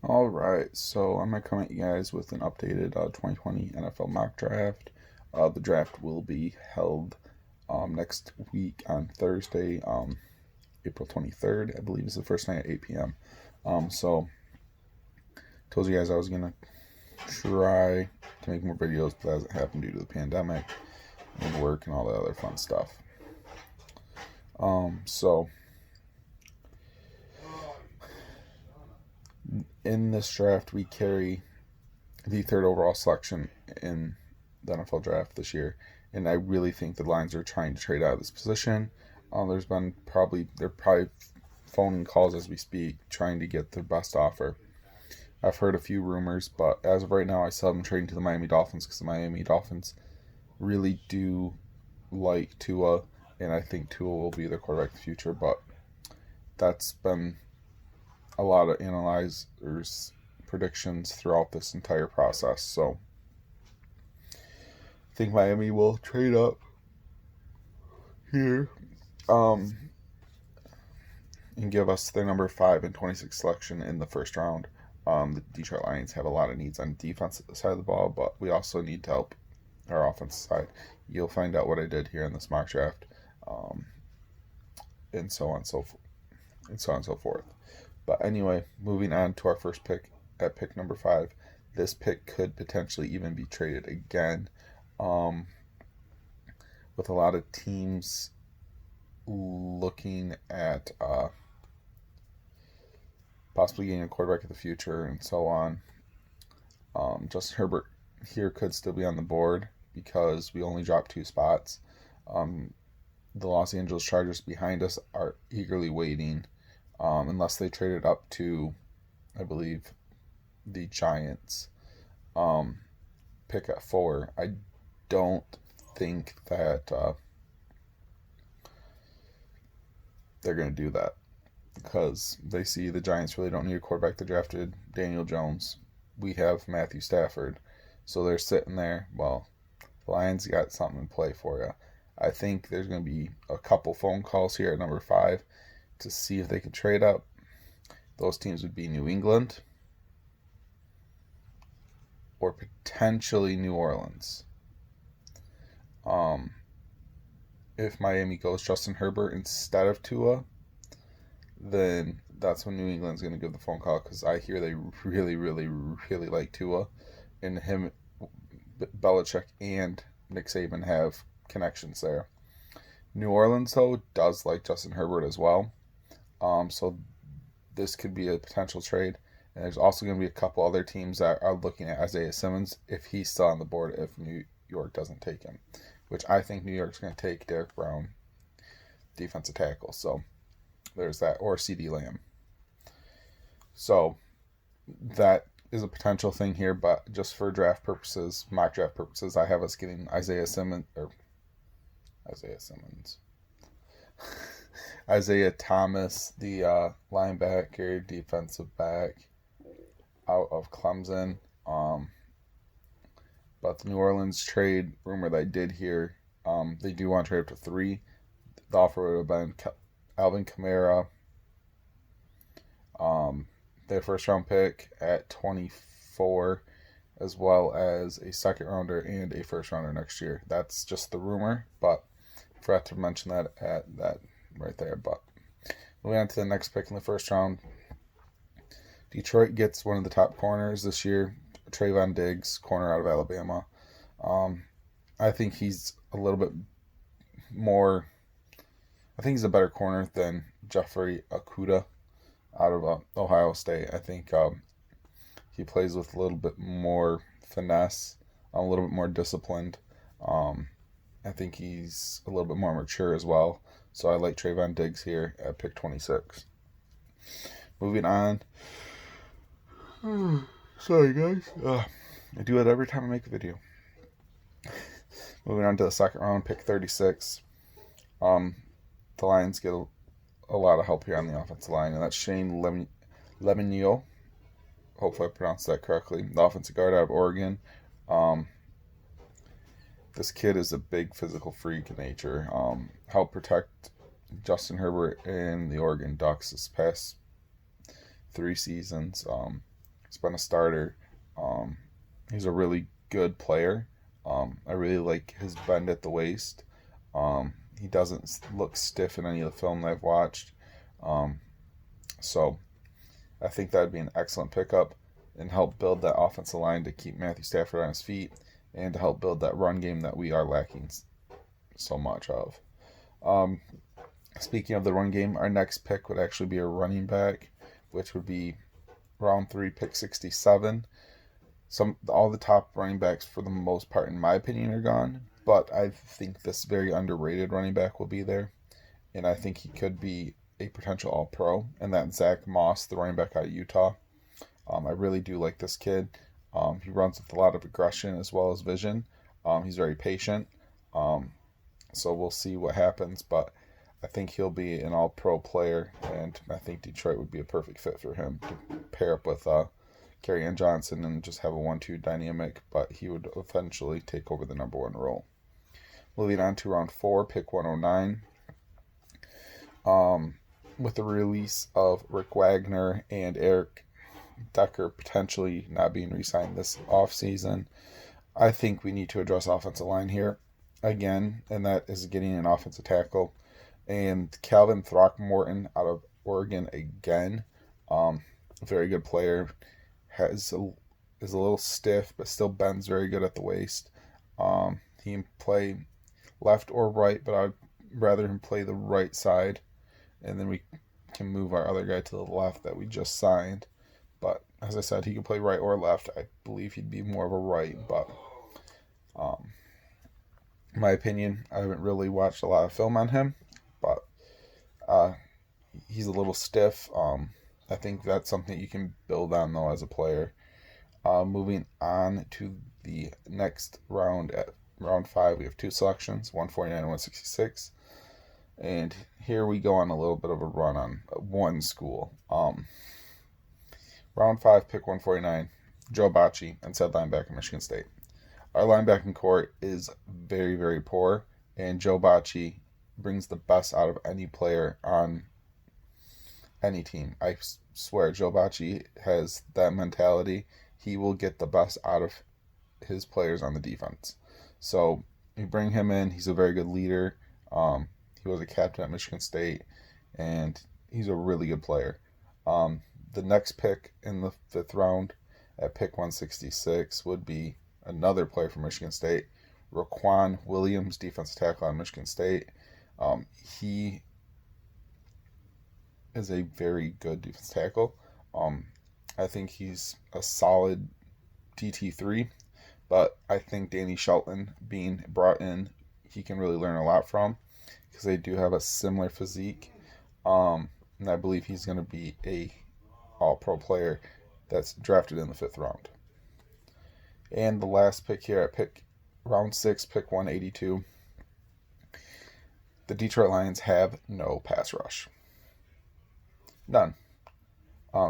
All right, so I'm gonna come at you guys with an updated 2020 NFL mock draft. The draft will be held next week on Thursday, April 23rd. I believe is the first night at 8 p.m. So told you guys I was gonna try to make more videos, but that hasn't happened due to the pandemic and work and all the other fun stuff. So in this draft, we carry the third overall selection in the NFL draft this year, and I really think the Lions are trying to trade out of this position. They're probably phoning calls as we speak, trying to get their best offer. I've heard a few rumors, but as of right now, I still have them trading to the Miami Dolphins because the Miami Dolphins really do like Tua, and I think Tua will be the quarterback of the future. But that's been a lot of analyzers' predictions throughout this entire process. So I think Miami will trade up here and give us their number 5 and 26 selection in the first round. The Detroit Lions have a lot of needs on the defensive side of the ball, but we also need to help our offensive side. You'll find out what I did here in this mock draft, and so on and so forth. But anyway, moving on to our first pick at pick number 5. This pick could potentially even be traded again, with a lot of teams looking at possibly getting a quarterback of the future and so on. Justin Herbert here could still be on the board because we only dropped 2 spots. The Los Angeles Chargers behind us are eagerly waiting, unless they traded up to, I believe, the Giants. Pick at 4. I don't think that they're going to do that because they see the Giants really don't need a quarterback. They drafted Daniel Jones. We have Matthew Stafford. So they're sitting there. Well, the Lions got something in play for you. I think there's going to be a couple phone calls here at number 5 to see if they can trade up. Those teams would be New England or potentially New Orleans. If Miami goes Justin Herbert instead of Tua, then that's when New England's going to give the phone call because I hear they really, really, really like Tua, and him, Belichick, and Nick Saban have connections there. New Orleans, though, does like Justin Herbert as well, so this could be a potential trade. And there's also going to be a couple other teams that are looking at Isaiah Simmons if he's still on the board if New York doesn't take him, which I think New York's going to take Derek Brown, defensive tackle. So there's that, or CD Lamb. So that is a potential thing here, but just for draft purposes, mock draft purposes, I have us getting Isaiah Thomas, the linebacker, defensive back out of Clemson. But the New Orleans trade rumor that I did hear, they do want to trade up to 3. The offer would have been Alvin Kamara, their first round pick at 24, as well as a second rounder and a first rounder next year. That's just the rumor, but I forgot to mention that at that right there. But moving on to the next pick in the first round, Detroit gets one of the top corners this year, Trayvon Diggs, corner out of Alabama. I think he's a little bit more. I think he's a better corner than Jeffrey Okudah out of Ohio State. I think he plays with a little bit more finesse, a little bit more disciplined. I think he's a little bit more mature as well. So I like Trayvon Diggs here at pick 26. Moving on. Sorry, guys. I do it every time I make a video. Moving on to the second round, pick 36. The Lions get a lot of help here on the offensive line, and that's Shane Lemonio. Hopefully I pronounced that correctly. The offensive guard out of Oregon. This kid is a big physical freak in nature. Helped protect Justin Herbert and the Oregon Ducks this past 3 seasons. He's been a starter. He's a really good player. I really like his bend at the waist. He doesn't look stiff in any of the film that I've watched. So I think that would be an excellent pickup and help build that offensive line to keep Matthew Stafford on his feet and to help build that run game that we are lacking so much of. Speaking of the run game, our next pick would actually be a running back, which would be round 3, pick 67. All the top running backs, for the most part, in my opinion, are gone. But I think this very underrated running back will be there, and I think he could be a potential All-Pro. And that's Zach Moss, the running back out of Utah. I really do like this kid. He runs with a lot of aggression as well as vision. He's very patient. So we'll see what happens, but I think he'll be an All-Pro player, and I think Detroit would be a perfect fit for him to pair up with Kerryon Johnson and just have a 1-2 dynamic, but he would eventually take over the number 1 role. Moving on to round 4, pick 109. With the release of Rick Wagner and Eric Decker potentially not being re-signed this offseason, I think we need to address offensive line here again, and that is getting an offensive tackle. And Calvin Throckmorton out of Oregon again, very good player, is a little stiff but still bends very good at the waist. He can play left or right, but I'd rather him play the right side, and then we can move our other guy to the left that we just signed. But as I said, he can play right or left. I believe he'd be more of a right, but in my opinion, I haven't really watched a lot of film on him, but he's a little stiff. I think that's something you can build on, though, as a player. Moving on to the next round, at round 5, we have 2 selections, 149 and 166. And here we go on a little bit of a run on one school. Round 5, pick 149, Joe Bachie, inside linebacker, Michigan State. Our linebacking core is very, very poor, and Joe Bachie brings the best out of any player on any team. I swear, Joe Bachie has that mentality. He will get the best out of his players on the defense. So you bring him in. He's a very good leader. He was a captain at Michigan State, and he's a really good player. The next pick in the 5th round at pick 166 would be another player from Michigan State, Raquan Williams, defensive tackle on Michigan State. He is a very good defensive tackle. I think he's a solid DT3, but I think Danny Shelton being brought in, he can really learn a lot from, because they do have a similar physique. And I believe he's going to be a All-Pro player that's drafted in the 5th round. And the last pick here at round 6, pick 182. The Detroit Lions have no pass rush. None.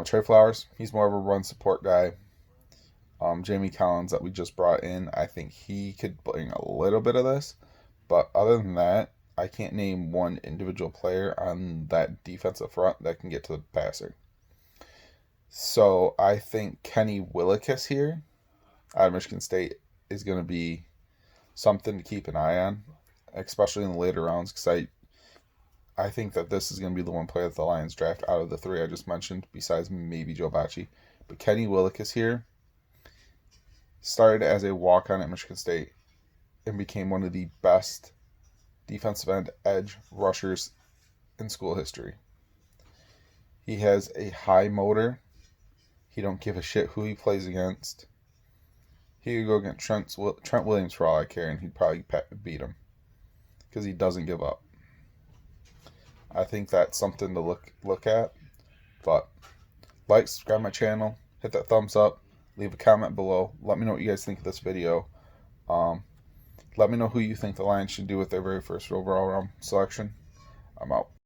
Trey Flowers, he's more of a run support guy. Jamie Collins that we just brought in, I think he could bring a little bit of this. But other than that, I can't name one individual player on that defensive front that can get to the passer. So I think Kenny Willekes here out of Michigan State is going to be something to keep an eye on, especially in the later rounds, because I think that this is going to be the one player that the Lions draft out of the 3 I just mentioned, besides maybe Joe Bachie. But Kenny Willekes here started as a walk-on at Michigan State and became one of the best defensive end edge rushers in school history. He has a high motor. He don't give a shit who he plays against. He could go against Trent Williams for all I care, and he'd probably beat him because he doesn't give up. I think that's something to look at. But like, subscribe my channel, hit that thumbs up, leave a comment below. Let me know what you guys think of this video. Let me know who you think the Lions should do with their very first overall round selection. I'm out.